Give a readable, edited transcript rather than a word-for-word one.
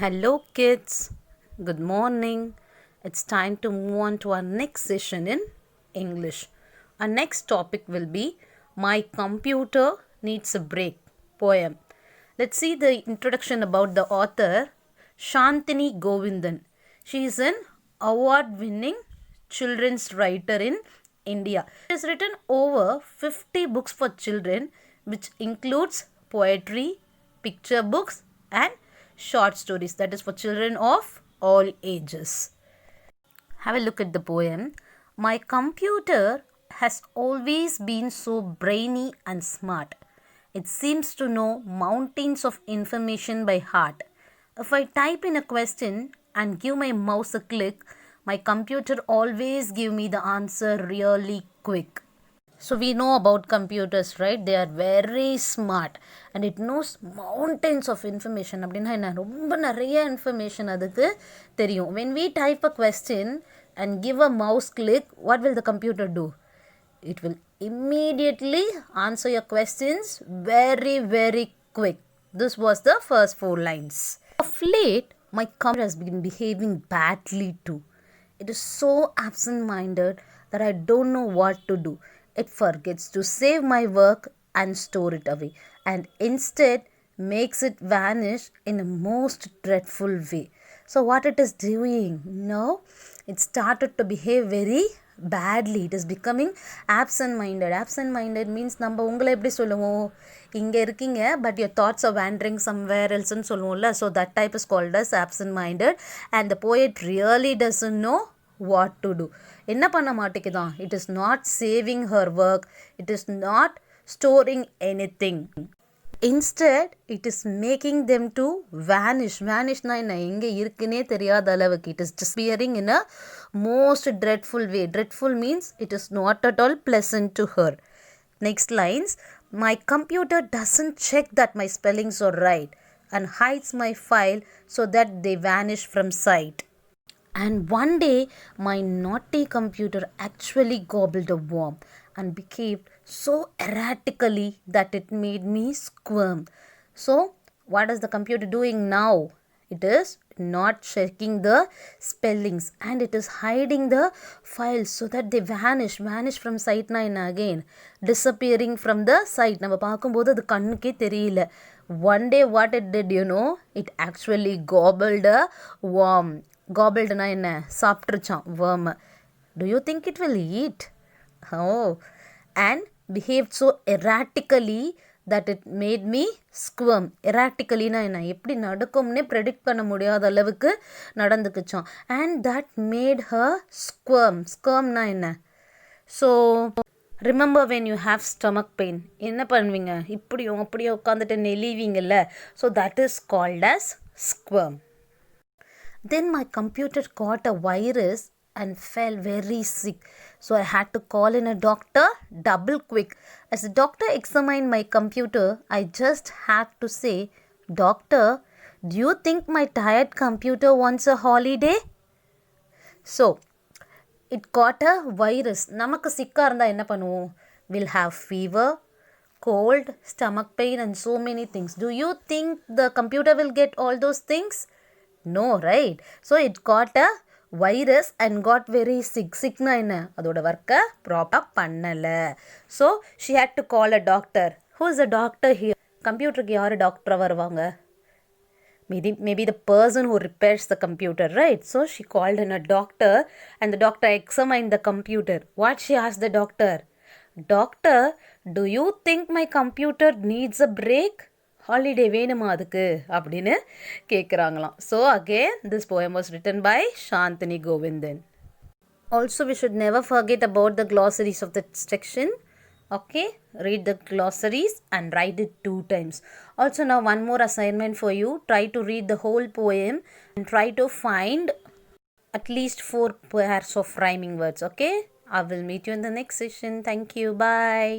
Hello, kids. Good morning. It's time to move on to our next session in English. Our next topic will be My Computer Needs a Break poem. Let's see the introduction about the author, Shantini Govindan. She is an award winning children's writer in India. She has written over 50 books for children, which includes poetry, picture books, and short stories, that is for children of all ages. Have a look at the poem. My computer has always been so brainy and smart. It seems to know mountains of information by heart. If I type in a question and give my mouse a click, my computer always give me the answer really quick. So we know about computers, right? They are very smart and it knows mountains of information. அப்படின்னா என்ன ரொம்ப நிறைய information அதுக்கு தெரியும். When we type a question and give a mouse click, what will the computer do? It will immediately answer your questions very, very quick. This was the first 4 lines. Of late, my computer has been behaving badly too. It is so absent-minded that I don't know what to do. It forgets to save my work and store it away, and instead makes it vanish in a most dreadful way. So what it is doing now, it started to behave very badly. It is becoming absent-minded. Absent-minded means நம்ம உங்களை எப்படி சொல்லுவோம், இங்கே இருக்கீங்க but your thoughts are wandering somewhere else ன்னு சொல்லுவோம்ல. So that type is called as absent-minded, and the poet really doesn't know what to do. என்ன பண்ண மாட்டேங்குதான்? It is not saving her work. It is not storing anything. Instead, it is making them to vanish. Vanishனா என்ன? எங்கே இருக்குன்னே தெரியாத அளவுக்கு. It is disappearing in a most dreadful way. Dreadful means it is not at all pleasant to her. Next lines. My computer doesn't check that my spellings are right and hides my file so that they vanish from sight. And one day, my naughty computer actually gobbled a worm and behaved so erratically that it made me squirm. So, what is the computer doing now? It is not checking the spellings and it is hiding the files so that they vanish. Vanish from sight na என்ன again? Disappearing from the sight. நம்ம பார்க்கும்போது அது கண்ணுக்கே தெரியல. One day what it did, you know? It actually gobbled a worm. Gobbledனா என்ன? சாப்பிட்டுருச்சான் worm. Do you think it will eat? Oh. And behaved so erratically that it made me squirm. Erraticallyனா என்ன? எப்படி நடக்கும்னே predict பண்ண முடியாத அளவுக்கு நடந்துக்குச்சான். And that made her squirm. Squirmனா என்ன? So, remember when you have stomach pain, என்ன பண்ணுவீங்க? இப்படியும் அப்படியே உட்காந்துட்டு நெளிவீங்கல்ல. So, that is called as squirm. Then my computer got a virus and fell very sick. So I had to call in a doctor double quick. As the doctor examined my computer, I just had to say, Doctor, do you think my tired computer wants a holiday? So, it got a virus. நமக்கு சிக்கா இருந்தா என்ன பண்ணுவோம்? We'll have fever, cold, stomach pain and so many things. Do you think the computer will get all those things? No, right? So it got a virus and got very sick. Sickna என்ன? அதோட ஒர்க்கை ப்ராப்பராக பண்ணலை. So she had to call a doctor. Who is a doctor here? கம்ப்யூட்டருக்கு யார் டாக்டராக வருவாங்க? Maybe the person who repairs the computer, right? So she called in a doctor and the doctor examined the computer. What she asked the doctor? Doctor, do you think my computer needs a break? Holiday வேணுமா அதுக்கு அப்படின்னு கேட்குறாங்களாம். So again this poem was written by Shantini Govindan. Also, we should never forget about the glossaries of the section. Okay, read the glossaries and write it 2 times. Also, now one more assignment for you. Try to read the whole poem and try to find at least 4 pairs of rhyming words. Okay, I will meet you in the next session. Thank you. Bye.